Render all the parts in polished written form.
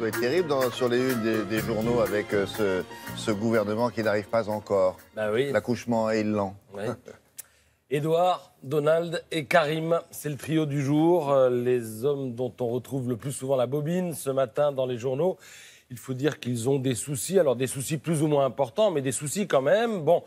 doit être terrible sur les unes des journaux avec ce gouvernement qui n'arrive pas encore. Bah oui. L'accouchement est lent. Oui. Édouard, Donald et Karim, c'est le trio du jour, les hommes dont on retrouve le plus souvent la bobine ce matin dans les journaux. Il faut dire qu'ils ont des soucis, alors des soucis plus ou moins importants, mais des soucis quand même. Bon,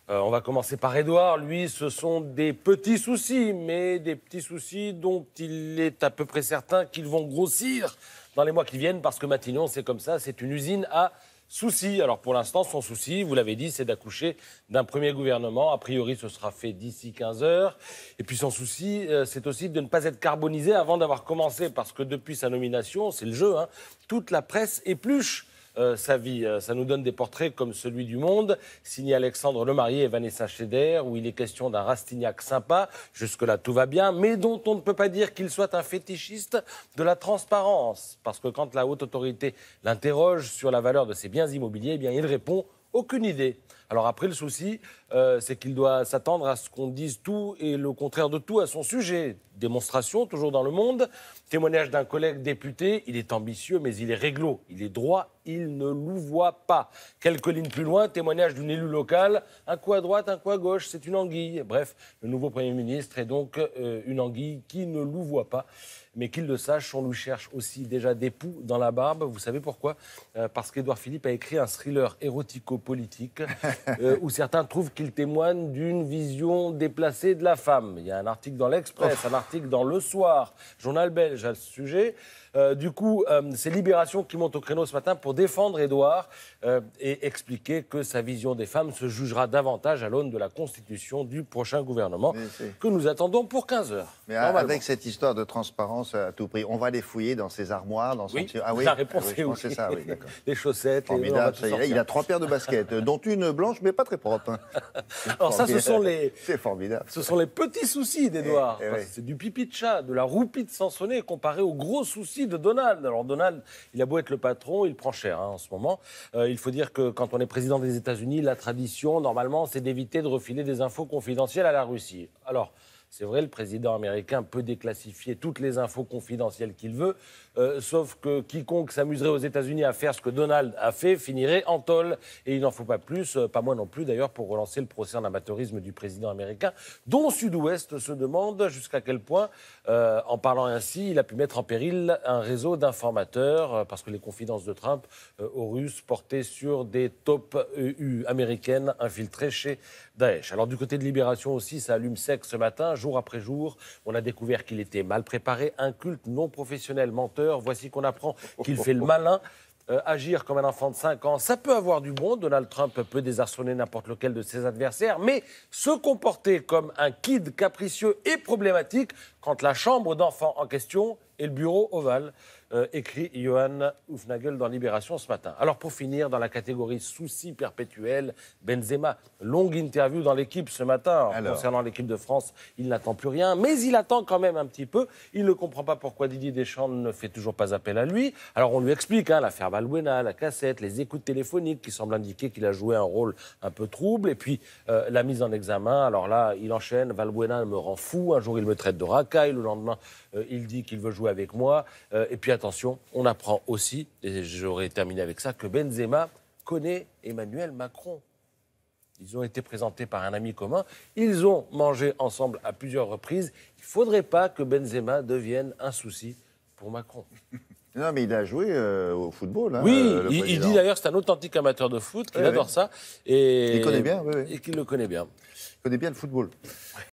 on va commencer par Édouard. Lui, ce sont des petits soucis, mais des petits soucis dont il est à peu près certain qu'ils vont grossir dans les mois qui viennent, parce que Matignon, c'est comme ça, c'est une usine à souci. Alors pour l'instant, son souci, vous l'avez dit, c'est d'accoucher d'un premier gouvernement. A priori, ce sera fait d'ici 15 heures. Et puis son souci, c'est aussi de ne pas être carbonisé avant d'avoir commencé. Parce que depuis sa nomination, c'est le jeu, hein, toute la presse épluche sa vie. Ça nous donne des portraits comme celui du Monde, signé Alexandre Lemarié et Vanessa Scheder, où il est question d'un Rastignac sympa. Jusque-là, tout va bien, mais dont on ne peut pas dire qu'il soit un fétichiste de la transparence. Parce que quand la haute autorité l'interroge sur la valeur de ses biens immobiliers, eh bien, il répond « aucune idée ». Alors après, le souci, c'est qu'il doit s'attendre à ce qu'on dise tout et le contraire de tout à son sujet. Démonstration, toujours dans Le Monde. Témoignage d'un collègue député. Il est ambitieux, mais il est réglo. Il est droit, il ne louvoie pas. Quelques lignes plus loin, témoignage d'une élue locale. Un coup à droite, un coup à gauche, c'est une anguille. Bref, le nouveau Premier ministre est donc une anguille qui ne louvoie pas. Mais qu'il le sache, on lui cherche aussi déjà des poux dans la barbe. Vous savez pourquoi ? Parce qu'Édouard Philippe a écrit un thriller érotico-politique où certains trouvent qu'il témoigne d'une vision déplacée de la femme. Il y a un article dans l'Express, un article dans Le Soir, journal belge à ce sujet. Du coup, c'est Libération qui monte au créneau ce matin pour défendre Édouard et expliquer que sa vision des femmes se jugera davantage à l'aune de la constitution du prochain gouvernement que nous attendons pour 15 heures. Mais avec cette histoire de transparence à tout prix, on va les fouiller dans ses armoires, dans son... Ah oui, la réponse est oui. C'est ça, oui, d'accord. Les chaussettes, formidable, il a 3 paires de baskets, dont une blanche, mais pas très propre. Hein. Alors ça, c'est formidable. Ce sont les petits soucis d'Édouard. Oui. C'est du pipi de chat, de la roupie de Sansonnet comparé aux gros soucis de Donald. Alors Donald, il a beau être le patron, il prend cher en ce moment. Il faut dire que quand on est président des États-Unis, la tradition, normalement, c'est d'éviter de refiler des infos confidentielles à la Russie. Alors, c'est vrai, le président américain peut déclassifier toutes les infos confidentielles qu'il veut, sauf que quiconque s'amuserait aux États-Unis à faire ce que Donald a fait finirait en tôle. Et il n'en faut pas plus, pas moi non plus d'ailleurs, pour relancer le procès en amateurisme du président américain, dont Sud-Ouest se demande jusqu'à quel point, en parlant ainsi, il a pu mettre en péril un réseau d'informateurs, parce que les confidences de Trump aux Russes portaient sur des top américaines infiltrées chez Daesh. Alors du côté de Libération aussi, ça allume sec ce matin. Jour après jour, on a découvert qu'il était mal préparé, inculte, non professionnel, menteur. Voici qu'on apprend qu'il fait le malin. Agir comme un enfant de 5 ans, ça peut avoir du bon. Donald Trump peut désarçonner n'importe lequel de ses adversaires, mais se comporter comme un kid capricieux et problématique quand la chambre d'enfant en question est le bureau ovale, écrit Johan Hufnagel dans Libération ce matin. Alors pour finir, dans la catégorie soucis perpétuels, Benzema, longue interview dans l'équipe ce matin. Concernant l'équipe de France, il n'attend plus rien, mais il attend quand même un petit peu. Il ne comprend pas pourquoi Didier Deschamps ne fait toujours pas appel à lui. Alors on lui explique, l'affaire Valbuena, la cassette, les écoutes téléphoniques qui semblent indiquer qu'il a joué un rôle un peu trouble. Et puis la mise en examen, alors là, il enchaîne, Valbuena me rend fou. Un jour, il me traite de racaille. Le lendemain, il dit qu'il veut jouer avec moi. Et puis attention, on apprend aussi, et j'aurais terminé avec ça, que Benzema connaît Emmanuel Macron. Ils ont été présentés par un ami commun. Ils ont mangé ensemble à plusieurs reprises. Il ne faudrait pas que Benzema devienne un souci pour Macron. Non, mais il a joué au football. Hein, oui, il dit d'ailleurs que c'est un authentique amateur de foot, qu'il adore ça. Et il connaît bien, oui. Et qu'il le connaît bien. Il connaît bien le football.